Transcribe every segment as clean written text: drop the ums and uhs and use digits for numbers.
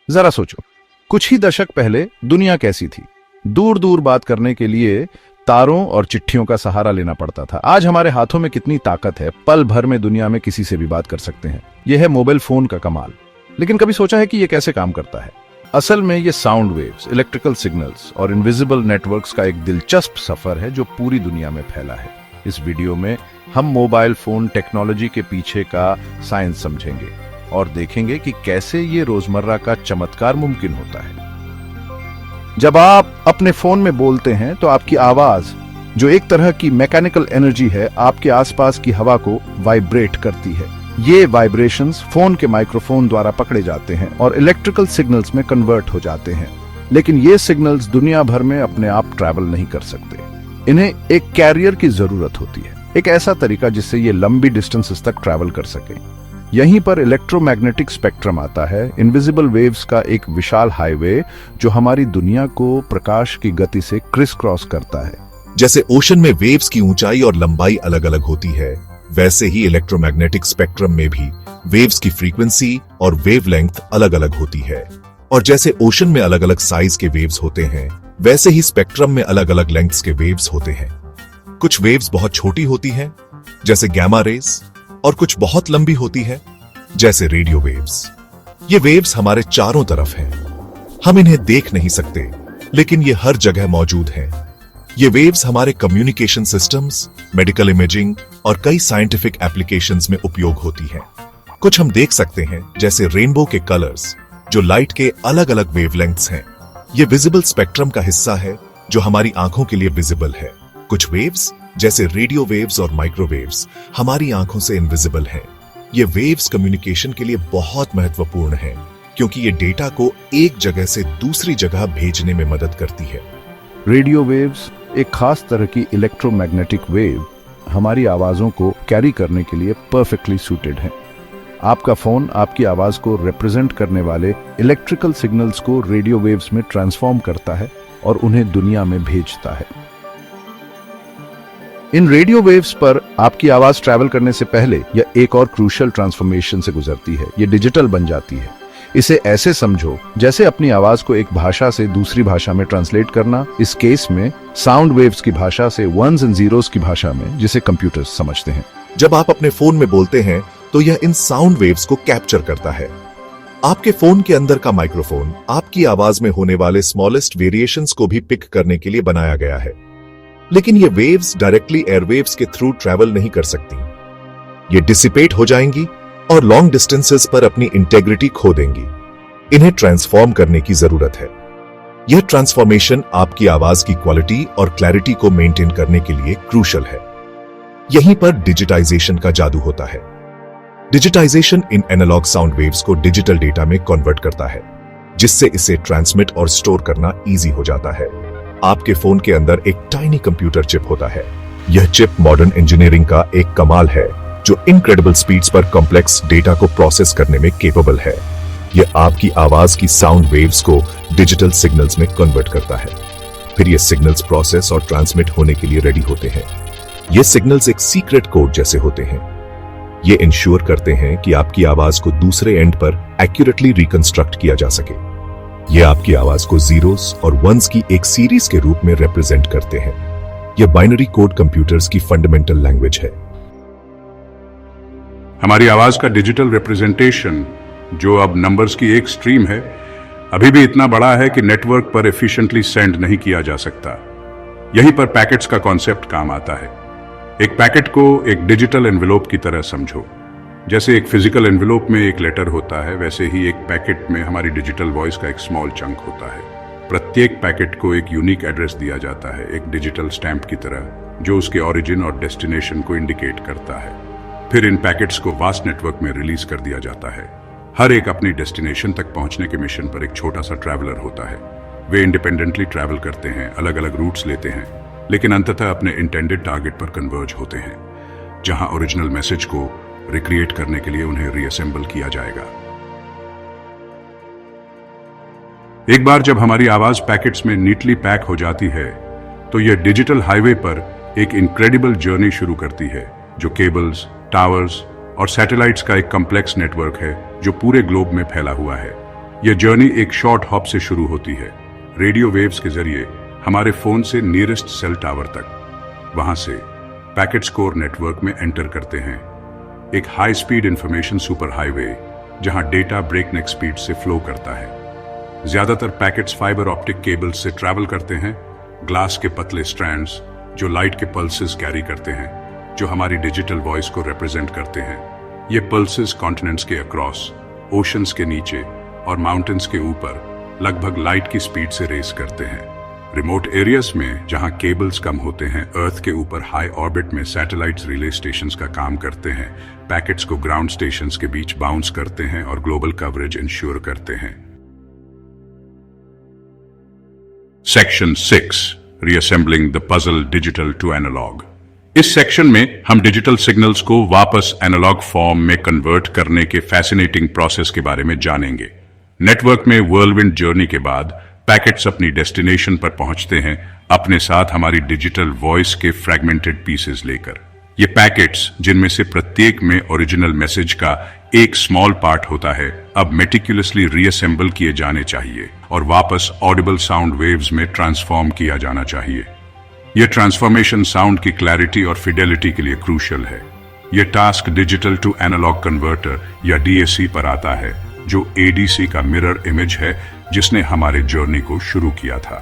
जरा सोचो, कुछ ही दशक पहले दुनिया कैसी थी। दूर दूर बात करने के लिए तारों और चिट्ठियों का सहारा लेना पड़ता था। आज हमारे हाथों में कितनी ताकत है, पल भर में दुनिया में किसी से भी बात कर सकते हैं। यह है मोबाइल फोन का कमाल। लेकिन कभी सोचा है कि यह कैसे काम करता है? असल में यह साउंड वेव्स, इलेक्ट्रिकल सिग्नल्स और इनविजिबल नेटवर्क्स का एक दिलचस्प सफर है जो पूरी दुनिया में फैला है। इस वीडियो में हम मोबाइल फोन टेक्नोलॉजी के पीछे का साइंस समझेंगे और देखेंगे कि कैसे ये रोजमर्रा का चमत्कार मुमकिन होता है। जब आप अपने फोन में बोलते हैं तो आपकी आवाज, जो एक तरह की मैकेनिकल एनर्जी है, आपके आसपास की हवा को वाइब्रेट करती है। ये वाइब्रेशंस फोन के माइक्रोफोन द्वारा पकड़े जाते हैं और इलेक्ट्रिकल सिग्नल्स में कन्वर्ट हो जाते हैं। लेकिन ये सिग्नल्स दुनिया भर में अपने आप ट्रैवल नहीं कर सकते। इन्हें एक कैरियर की जरूरत होती है, एक ऐसा तरीका जिससे ये लंबी डिस्टेंसेस तक ट्रैवल कर सके। यहीं पर इलेक्ट्रोमैग्नेटिक स्पेक्ट्रम आता है, इनविजिबल वेव्स का एक विशाल हाईवे जो हमारी दुनिया को प्रकाश की गति से क्रिस क्रॉस करता है। जैसे ओशन में वेव्स की ऊंचाई और लंबाई अलग अलग होती है, वैसे ही इलेक्ट्रोमैग्नेटिक स्पेक्ट्रम में भी वेव्स की फ्रीक्वेंसी और वेवलेंथ अलग अलग होती है। और जैसे ओशन में अलग अलग साइज के वेव्स होते हैं, वैसे ही स्पेक्ट्रम में अलग अलग लेंथ्स के वेव्स होते हैं। कुछ वेव्स बहुत छोटी होती हैं, जैसे गैमा रेज, और कुछ बहुत लंबी होती है, जैसे रेडियो वेव्स। ये वेव्स हमारे चारों तरफ हैं। हम इन्हें देख नहीं सकते, लेकिन ये हर जगह मौजूद हैं। ये वेव्स हमारे कम्युनिकेशन सिस्टम्स, मेडिकल इमेजिंग और कई साइंटिफिक एप्लीकेशंस में उपयोग होती हैं। कुछ हम देख सकते हैं, जैसे रेनबो के कलर्स, जो लाइट के अलग अलग वेवलेंथ्स हैं। ये विजिबल स्पेक्ट्रम का हिस्सा है जो हमारी आंखों के लिए विजिबल है। कुछ वेव्स, जैसे रेडियो वेव्स और माइक्रोवेव्स, हमारी आंखों से इनविजिबल हैं। ये वेव्स कम्युनिकेशन के लिए बहुत महत्वपूर्ण हैं, क्योंकि ये डेटा को एक जगह से दूसरी जगह भेजने में मदद करती है। रेडियो वेव्स एक खास तरह की इलेक्ट्रोमैग्नेटिक वेव हमारी आवाजों को कैरी करने के लिए परफेक्टली सूटेड है। आपका फोन आपकी आवाज को रिप्रेजेंट करने वाले इलेक्ट्रिकल सिग्नल्स को रेडियो वेव्स में ट्रांसफॉर्म करता है और उन्हें दुनिया में भेजता है। इन रेडियो वेव्स पर आपकी आवाज ट्रैवल करने से पहले यह एक और क्रूशियल ट्रांसफॉर्मेशन से गुजरती है। यह डिजिटल बन जाती है। इसे ऐसे समझो जैसे अपनी आवाज को एक भाषा से दूसरी भाषा में ट्रांसलेट करना, इस केस में साउंड वेव्स की भाषा से वंस एंड जीरोस की भाषा में, जिसे कंप्यूटर्स समझते हैं। जब आप अपने फोन में बोलते हैं तो यह इन साउंड वेव्स को कैप्चर करता है। आपके फोन के अंदर का माइक्रोफोन आपकी आवाज में होने वाले स्मॉलेस्ट वेरिएशंस को भी पिक करने के लिए बनाया गया है। लेकिन ये वेव्स डायरेक्टली एयरवेव्स के थ्रू ट्रैवल नहीं कर सकती। ये डिसिपेट हो जाएंगी और लॉन्ग डिस्टेंसेस पर अपनी इंटेग्रिटी खो देंगी। इन्हें ट्रांसफॉर्म करने की जरूरत है। यह ट्रांसफॉर्मेशन आपकी आवाज की क्वालिटी और क्लैरिटी को मेंटेन करने के लिए क्रूशियल है। यहीं पर डिजिटाइजेशन का जादू होता है। डिजिटाइजेशन इन एनालॉग साउंड वेव्स को डिजिटल डेटा में कन्वर्ट करता है, जिससे इसे ट्रांसमिट और स्टोर करना इजी हो जाता है। आपके फोन के अंदर एक टाइनी कंप्यूटर चिप होता है। यह चिप मॉडर्न इंजीनियरिंग का एक कमाल है, जो इनक्रेडिबल स्पीड्स पर कॉम्प्लेक्स डेटा को प्रोसेस करने में केपेबल है। यह आपकी आवाज की साउंड वेव्स को डिजिटल सिग्नल्स में कन्वर्ट करता है। फिर ये सिग्नल्स प्रोसेस और ट्रांसमिट होने के लिए रेडी होते हैं। ये सिग्नल्स एक सीक्रेट कोड जैसे होते हैं। ये इंश्योर करते हैं कि आपकी आवाज को दूसरे एंड पर एक्यूरेटली रिकंस्ट्रक्ट किया जा सके। ये आपकी आवाज को जीरोस और वंस की एक सीरीज के रूप में रिप्रेजेंट करते हैं। यह बाइनरी कोड कंप्यूटर्स की फंडामेंटल लैंग्वेज है। हमारी आवाज का डिजिटल रिप्रेजेंटेशन, जो अब नंबर्स की एक स्ट्रीम है, अभी भी इतना बड़ा है कि नेटवर्क पर एफिशिएंटली सेंड नहीं किया जा सकता। यहीं पर पैकेट्स का कॉन्सेप्ट काम आता है। एक पैकेट को एक डिजिटल एनवेलोप की तरह समझो। जैसे एक फिजिकल एनवेलोप में एक लेटर होता है, वैसे ही एक पैकेट में हमारी डिजिटल वॉइस का एक स्मॉल चंक होता है। प्रत्येक पैकेट को एक यूनिक एड्रेस दिया जाता है, एक डिजिटल स्टैंप की तरह, जो उसके ओरिजिन और डेस्टिनेशन को इंडिकेट करता है। फिर इन पैकेट्स को वास्ट नेटवर्क में रिलीज कर दिया जाता है। हर एक अपनी डेस्टिनेशन तक पहुंचने के मिशन पर एक छोटा सा ट्रैवलर होता है। वे इंडिपेंडेंटली ट्रैवल करते हैं, अलग अलग रूट्स लेते हैं, लेकिन अंततः अपने इंटेंडेड टारगेट पर कन्वर्ज होते हैं, जहां ओरिजिनल मैसेज को रिक्रिएट करने के लिए उन्हें रीअसेंबल किया जाएगा। एक बार जब हमारी आवाज पैकेट्स में नीटली पैक हो जाती है, तो यह डिजिटल हाईवे पर एक इनक्रेडिबल जर्नी शुरू करती है, जो केबल्स, टावर्स और सैटेलाइट्स का एक कॉम्प्लेक्स नेटवर्क है जो पूरे ग्लोब में फैला हुआ है। यह जर्नी एक शॉर्ट हॉप से शुरू होती है, रेडियो वेव्स के जरिए हमारे फोन से नियरेस्ट सेल टावर तक। वहां से पैकेट्स कोर नेटवर्क में एंटर करते हैं, एक high speed information super highway जहां डेटा ब्रेकनेक स्पीड से फ्लो करता है। ज्यादातर पैकेट्स फाइबर ऑप्टिक केबल्स से ट्रैवल करते हैं, ग्लास के पतले स्ट्रैंड्स जो लाइट के पल्सेस कैरी करते हैं, जो हमारी डिजिटल वॉइस को रिप्रेजेंट करते हैं। ये पल्सेस कॉन्टिनेंट्स के अक्रॉस, ओशंस के नीचे और माउंटेन्स के ऊपर लगभग लाइट की स्पीड से रेस करते हैं। रिमोट एरियाज में जहां केबल्स कम होते हैं, अर्थ के ऊपर हाई ऑर्बिट में सैटेलाइट्स रिले स्टेशंस का काम करते हैं, पैकेट्स को ग्राउंड स्टेशंस के बीच बाउंस करते हैं और ग्लोबल कवरेज इंश्योर करते हैं। Section 6, reassembling the puzzle digital to analog. इस सेक्शन में हम डिजिटल सिग्नल्स को वापस एनालॉग फॉर्म में कन्वर्ट करने के फैसिनेटिंग प्रोसेस के बारे में जानेंगे। नेटवर्क में व्हर्लविंड जर्नी के बाद पैकेट्स अपनी डेस्टिनेशन पर पहुंचते हैं, अपने साथ हमारी डिजिटल वॉइस के फ्रैगमेंटेड पीसेस लेकर। ये पैकेट्स, जिनमें से प्रत्येक में ओरिजिनल मैसेज का एक स्मॉल पार्ट होता है, अब मेटिकुलसली रीअसेंबल किए जाने चाहिए और वापस ऑडिबल साउंड वेव्स में ट्रांसफॉर्म किया जाना चाहिए। यह ट्रांसफॉर्मेशन साउंड की क्लैरिटी और फिडेलिटी के लिए क्रूशियल है। यह task digital to analog converter या डीएसी पर आता है, जो एडीसी का मिरर इमेज है जिसने हमारे जर्नी को शुरू किया था।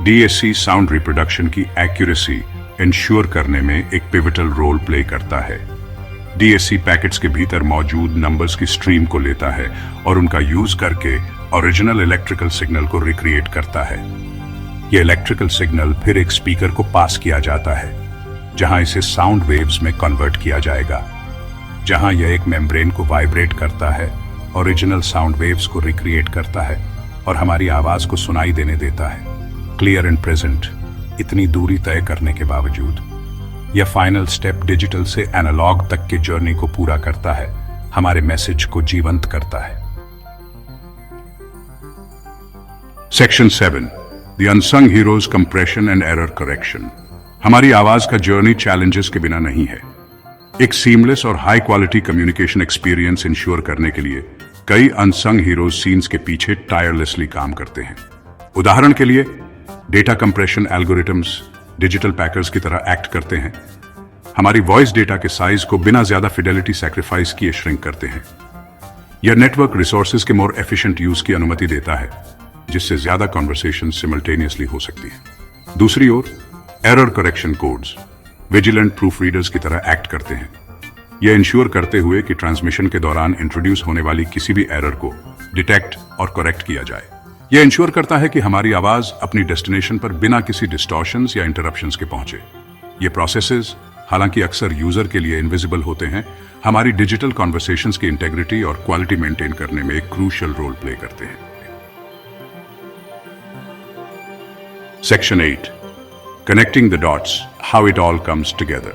डीएसी साउंड रिप्रोडक्शन की एक्यूरेसी इंश्योर करने में एक पिवटल रोल प्ले करता है। डीएसी पैकेट्स के भीतर मौजूद नंबर्स की स्ट्रीम को लेता है और उनका यूज करके ओरिजिनल इलेक्ट्रिकल सिग्नल को रिक्रिएट करता है। यह इलेक्ट्रिकल सिग्नल फिर एक स्पीकर को पास किया जाता है, जहां इसे साउंड वेव्स में कन्वर्ट किया जाएगा, जहां यह एक मेम्ब्रेन को वाइब्रेट करता है, ओरिजिनल साउंड वेव्स को रिक्रिएट करता है और हमारी आवाज को सुनाई देने देता है, क्लियर एंड प्रेजेंट। इतनी दूरी तय करने के बावजूद यह फाइनल स्टेप डिजिटल से एनालॉग तक के जर्नी को पूरा करता है, हमारे मैसेज को जीवंत करता है। Section 7, the unsung heroes compression and error correction. हमारी आवाज का जर्नी चैलेंजेस के बिना नहीं है। एक सीमलेस और high quality communication experience ensure करने के लिए कई अनसंग हीरोज सीन्स के पीछे टायरलेसली काम करते हैं। उदाहरण के लिए, data compression algorithms digital packers की तरह एक्ट करते हैं, हमारी वॉइस डेटा के साइज को बिना ज्यादा फिडेलिटी सैक्रिफाइस किए श्रिंक करते हैं। यह नेटवर्क रिसोर्सेज के मोर एफिशिएंट यूज की अनुमति देता है, जिससे ज्यादा कॉन्वर्सेशन सिमल्टेनियसली हो सकती है। दूसरी ओर, error correction codes vigilant proof readers की तरह एक्ट करते हैं, यह इंश्योर करते हुए कि ट्रांसमिशन के दौरान इंट्रोड्यूस होने वाली किसी भी एरर को डिटेक्ट और करेक्ट किया जाए। यह इंश्योर करता है कि हमारी आवाज अपनी डेस्टिनेशन पर बिना किसी डिस्टॉर्शंस या इंटरप्शंस के पहुंचे। ये प्रोसेसेस, हालांकि अक्सर यूजर के लिए इनविजिबल होते हैं, हमारी डिजिटल कॉन्वर्सेशंस की इंटेग्रिटी और क्वालिटी मेंटेन करने में एक क्रूशियल रोल प्ले करते हैं। Section 8, connecting the dots, how it all comes together.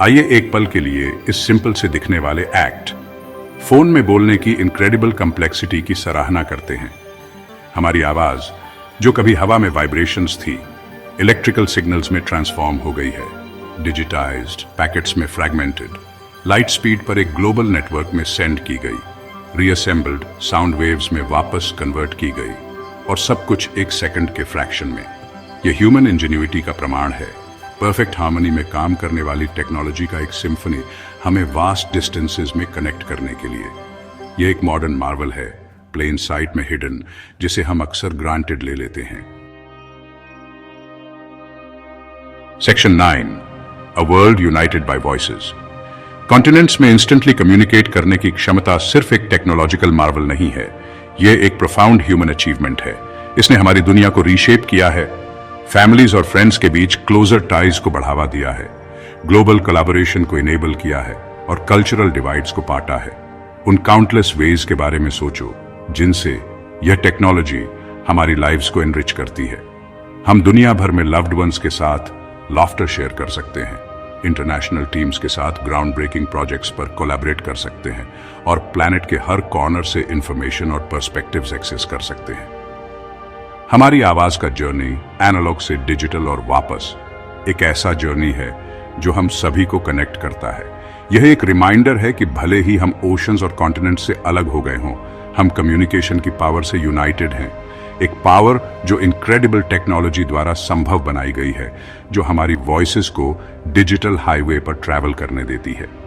आइए एक पल के लिए इस सिंपल से दिखने वाले एक्ट, फोन में बोलने की इनक्रेडिबल कम्प्लेक्सिटी की सराहना करते हैं। हमारी आवाज, जो कभी हवा में वाइब्रेशंस थी, इलेक्ट्रिकल सिग्नल्स में ट्रांसफॉर्म हो गई है, डिजिटाइज्ड, पैकेट्स में फ्रैगमेंटेड, लाइट स्पीड पर एक ग्लोबल नेटवर्क में सेंड की गई, रीअसेंबल्ड साउंड वेव्स में वापस कन्वर्ट की गई, और सब कुछ एक सेकंड के फ्रैक्शन में। यह ह्यूमन इंजेन्युइटी का प्रमाण है। परफेक्ट हार्मनी में काम करने वाली टेक्नोलॉजी का एक सिम्फनी हमें वास्ट डिस्टेंसेस में कनेक्ट करने के लिए। यह एक मॉडर्न मार्वल है, प्लेन साइट में हिडन, जिसे हम अक्सर ग्रांटेड ले लेते हैं। Section 9, a world united by voices. Continents में इंस्टेंटली कम्युनिकेट करने की क्षमता सिर्फ एक टेक्नोलॉजिकल मार्वल नहीं है, यह एक प्रोफाउंड ह्यूमन अचीवमेंट है। इसने हमारी दुनिया को रीशेप किया है, फैमिलीज और फ्रेंड्स के बीच क्लोजर टाइज को बढ़ावा दिया है, ग्लोबल कोलैबोरेशन को इनेबल किया है और कल्चरल डिवाइड्स को पाटा है। उन काउंटलेस वेज के बारे में सोचो जिनसे यह टेक्नोलॉजी हमारी लाइव्स को एनरिच करती है। हम दुनिया भर में लव्ड वंस के साथ लॉफ्टर शेयर कर सकते हैं, इंटरनेशनल टीम्स के साथ ग्राउंड ब्रेकिंग प्रोजेक्ट्स पर कोलैबोरेट कर सकते हैं और प्लैनेट के हर कॉर्नर से इंफॉर्मेशन और पर्सपेक्टिव्स एक्सेस कर सकते हैं। हमारी आवाज का जर्नी एनालॉग से डिजिटल और वापस एक ऐसा जर्नी है जो हम सभी को कनेक्ट करता है। यह एक रिमाइंडर है कि भले ही हम ओशंस और कॉन्टिनेंट से अलग हो गए हों, हम कम्युनिकेशन की पावर से यूनाइटेड हैं, एक पावर जो इनक्रेडिबल टेक्नोलॉजी द्वारा संभव बनाई गई है, जो हमारी वॉइसेस को डिजिटल हाईवे पर ट्रैवल करने देती है।